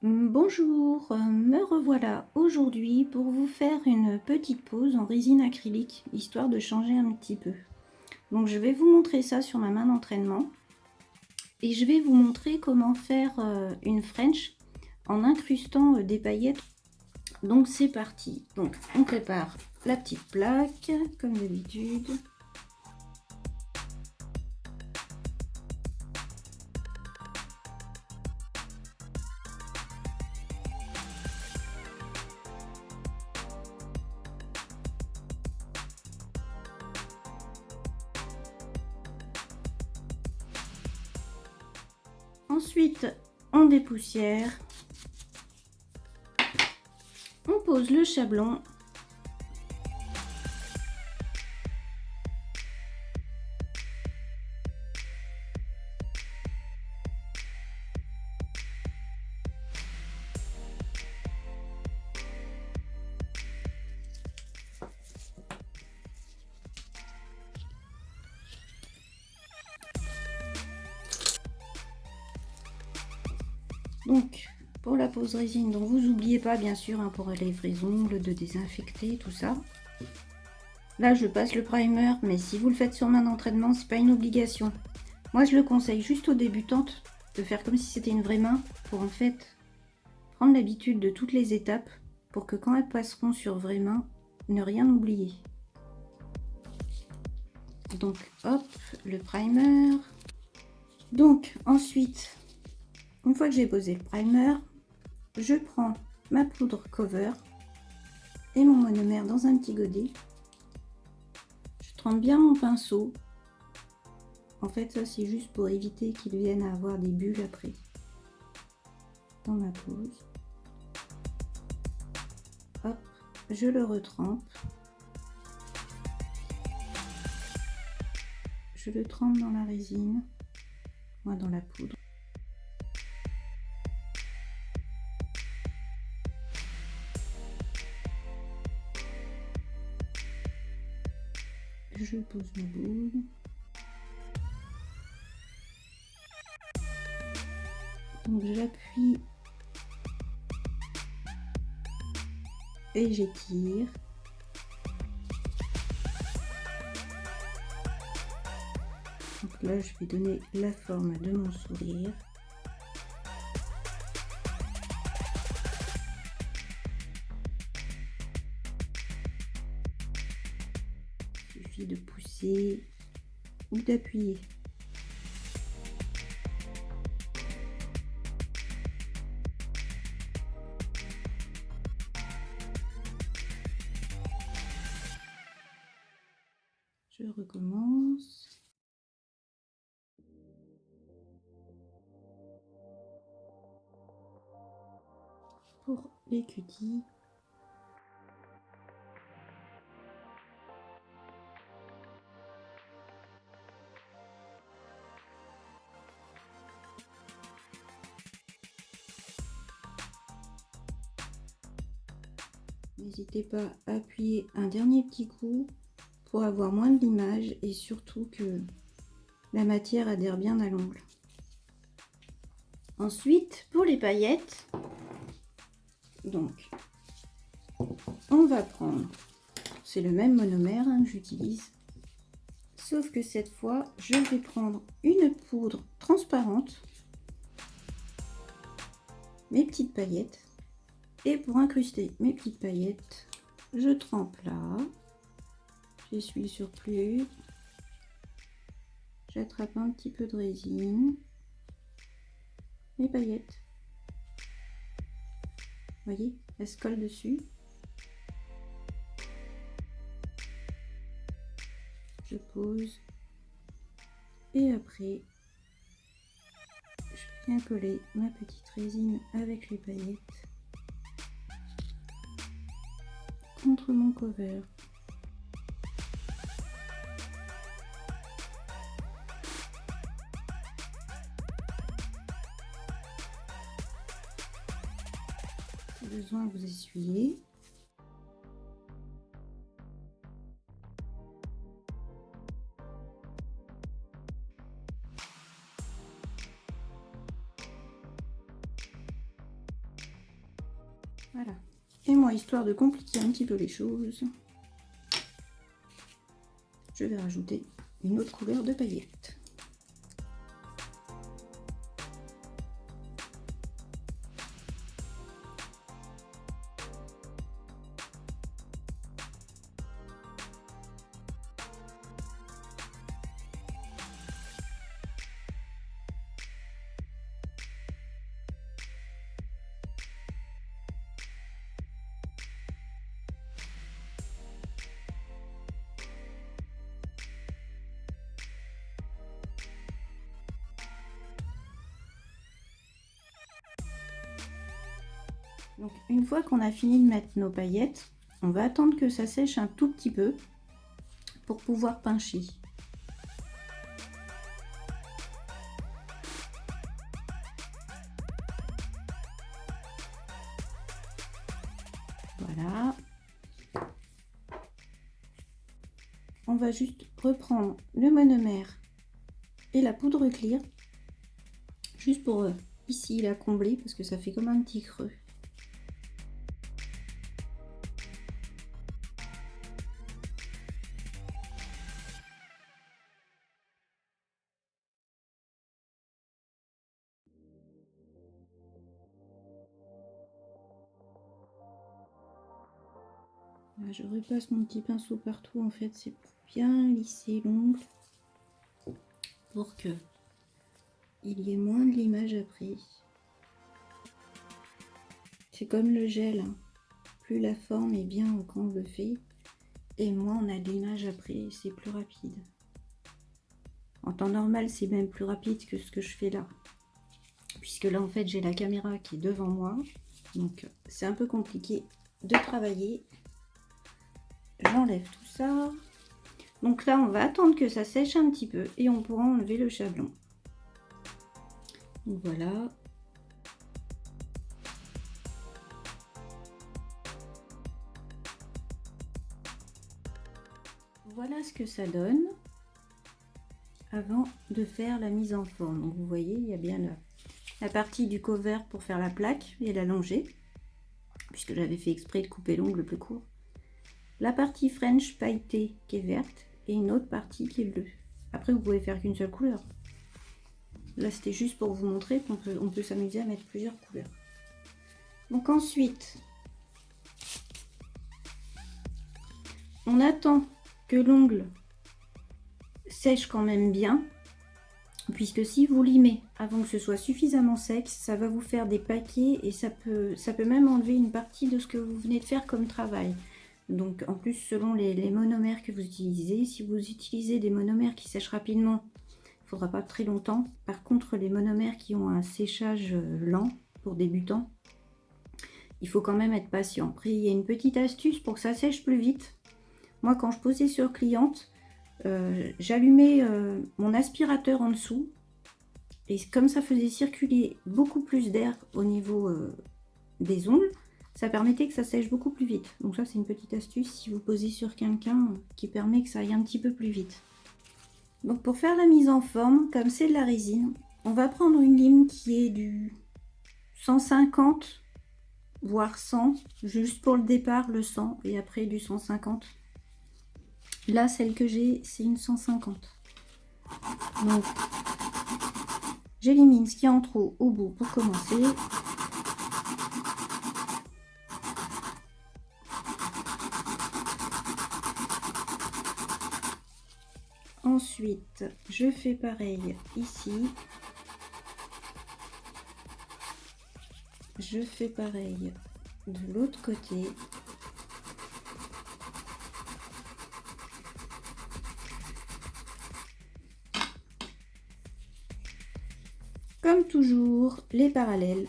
Bonjour, me revoilà aujourd'hui pour vous faire une petite pause en résine acrylique, histoire de changer un petit peu. Donc je vais vous montrer ça sur ma main d'entraînement et je vais vous montrer comment faire une French en incrustant des paillettes. Donc c'est parti. Donc on prépare la petite plaque comme d'habitude. Ensuite, on dépoussière, on pose le chablon. Donc, pour la pose résine, donc vous n'oubliez pas bien sûr pour les vrais ongles de désinfecter tout ça. Là, je passe le primer, mais si vous le faites sur main d'entraînement, c'est pas une obligation. Moi, je le conseille juste aux débutantes de faire comme si c'était une vraie main pour en fait prendre l'habitude de toutes les étapes pour que quand elles passeront sur vraie main, ne rien oublier. Donc, hop, le primer. Donc, ensuite, une fois que j'ai posé le primer, je prends ma poudre cover et mon monomère dans un petit godet. Je trempe bien mon pinceau. En fait, ça c'est juste pour éviter qu'il vienne à avoir des bulles après dans ma pose. Hop, je le retrempe. Je le trempe dans la résine, moi dans la poudre. Je pose ma boule. Donc j'appuie et j'étire. Donc là, je vais donner la forme de mon sourire. Il suffit de pousser ou d'appuyer. Je recommence. Pour les cuties. N'hésitez pas à appuyer un dernier petit coup pour avoir moins de l'image et surtout que la matière adhère bien à l'ongle. Ensuite, pour les paillettes, donc on va prendre, c'est le même monomère que j'utilise, sauf que cette fois, je vais prendre une poudre transparente, mes petites paillettes, et pour incruster mes petites paillettes, je trempe là, j'essuie le surplus, j'attrape un petit peu de résine, mes paillettes, vous voyez, elles se collent dessus. Je pose et après je viens coller ma petite résine avec les paillettes contre mon cover. Si besoin, vous essuyez. Voilà. Et moi, histoire de compliquer un petit peu les choses, je vais rajouter une autre couleur de paillettes. Donc une fois qu'on a fini de mettre nos paillettes, on va attendre que ça sèche un tout petit peu pour pouvoir pincher. Voilà. On va juste reprendre le monomère et la poudre clear, juste pour ici la combler parce que ça fait comme un petit creux. Là, je repasse mon petit pinceau partout, en fait c'est pour bien lisser l'ongle, pour que il y ait moins de limage après. C'est comme le gel, hein. Plus la forme est bien quand on le fait, et moins on a de l'image après, c'est plus rapide. En temps normal, c'est même plus rapide que ce que je fais là. Puisque là, en fait, j'ai la caméra qui est devant moi. Donc, c'est un peu compliqué de travailler. J'enlève tout ça. Donc là, on va attendre que ça sèche un petit peu et on pourra enlever le chablon. Donc voilà. Voilà ce que ça donne avant de faire la mise en forme. Donc vous voyez, il y a bien la partie du cover pour faire la plaque et la longer, puisque j'avais fait exprès de couper l'ongle plus court. La partie French pailletée qui est verte et une autre partie qui est bleue. Après, vous pouvez faire qu'une seule couleur. Là, c'était juste pour vous montrer qu'on peut s'amuser à mettre plusieurs couleurs. Donc ensuite, on attend que l'ongle sèche quand même bien, puisque si vous limez avant que ce soit suffisamment sec, ça va vous faire des paquets et ça peut même enlever une partie de ce que vous venez de faire comme travail. Donc en plus, selon les monomères que vous utilisez, si vous utilisez des monomères qui sèchent rapidement, il ne faudra pas très longtemps. Par contre, les monomères qui ont un séchage lent pour débutants, il faut quand même être patient. Après, il y a une petite astuce pour que ça sèche plus vite. Moi, quand je posais sur cliente, j'allumais mon aspirateur en dessous. Et comme ça faisait circuler beaucoup plus d'air au niveau des ongles, ça permettait que ça sèche beaucoup plus vite. Donc ça, c'est une petite astuce si vous posez sur quelqu'un qui permet que ça aille un petit peu plus vite. Donc pour faire la mise en forme, comme c'est de la résine, on va prendre une lime qui est du 150, voire 100, juste pour le départ, le 100, et après du 150. Là, celle que j'ai, c'est une 150. Donc, j'élimine ce qu'il y a en trop au bout pour commencer. Ensuite, je fais pareil ici. Je fais pareil de l'autre côté. Comme toujours, les parallèles.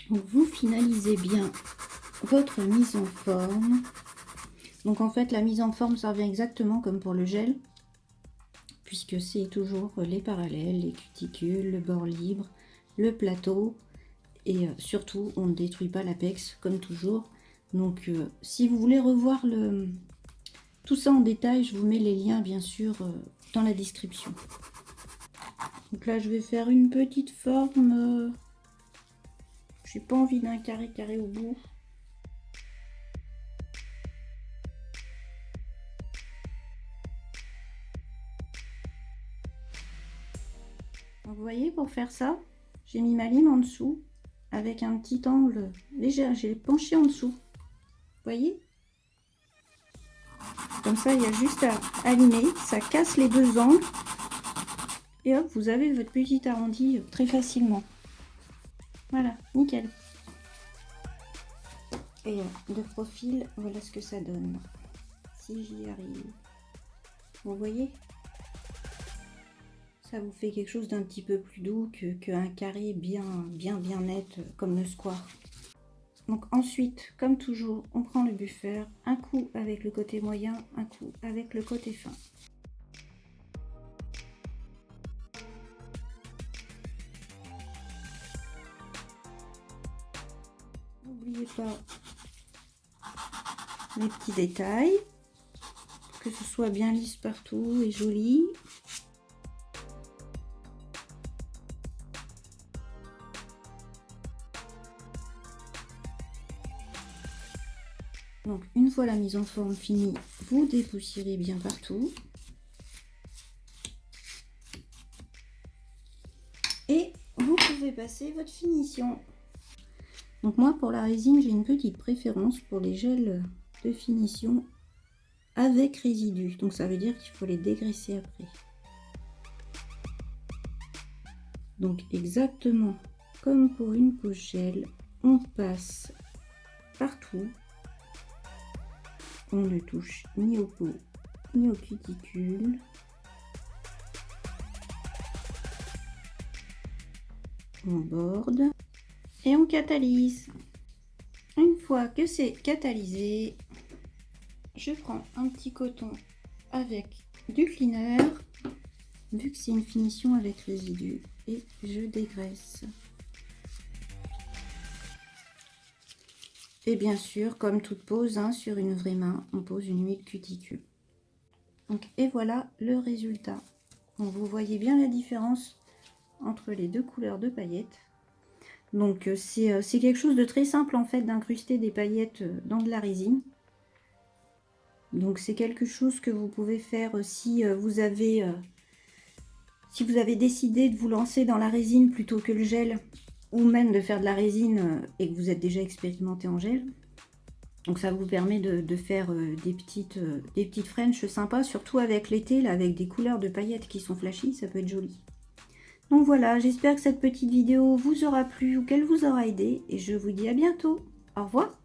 Donc, vous finalisez bien votre mise en forme. Donc en fait la mise en forme ça revient exactement comme pour le gel, puisque c'est toujours les parallèles, les cuticules, le bord libre, le plateau, et surtout on ne détruit pas l'apex comme toujours. Donc si vous voulez revoir tout ça en détail, je vous mets les liens bien sûr dans la description. Donc là je vais faire une petite forme, j'ai pas envie d'un carré au bout. Donc, vous voyez, pour faire ça, j'ai mis ma lime en dessous avec un petit angle léger, j'ai penché en dessous. Vous voyez? Comme ça, il y a juste à aligner, ça casse les deux angles. Et hop, vous avez votre petit arrondi très facilement. Voilà, nickel. Et de profil, voilà ce que ça donne. Si j'y arrive. Vous voyez? Ça vous fait quelque chose d'un petit peu plus doux qu'un carré bien net comme le square. Donc ensuite, comme toujours, on prend le buffer, un coup avec le côté moyen, un coup avec le côté fin. N'oubliez pas les petits détails, que ce soit bien lisse partout et joli. Donc une fois la mise en forme finie, vous dépoussiérez bien partout. Et vous pouvez passer votre finition. Donc moi pour la résine, j'ai une petite préférence pour les gels de finition avec résidus. Donc ça veut dire qu'il faut les dégraisser après. Donc exactement comme pour une poche gel, on passe partout. On ne touche ni aux peaux ni aux cuticules. On borde et on catalyse. Une fois que c'est catalysé, je prends un petit coton avec du cleaner, vu que c'est une finition avec résidus, et je dégraisse. Et bien sûr, comme toute pose sur une vraie main, on pose une huile cuticule. Donc, et voilà le résultat. Donc, vous voyez bien la différence entre les deux couleurs de paillettes. Donc c'est quelque chose de très simple en fait d'incruster des paillettes dans de la résine. Donc c'est quelque chose que vous pouvez faire si vous avez décidé de vous lancer dans la résine plutôt que le gel, ou même de faire de la résine et que vous êtes déjà expérimenté en gel. Donc ça vous permet de faire des petites French sympas, surtout avec l'été, là, avec des couleurs de paillettes qui sont flashy, ça peut être joli. Donc voilà, j'espère que cette petite vidéo vous aura plu ou qu'elle vous aura aidé, et je vous dis à bientôt. Au revoir.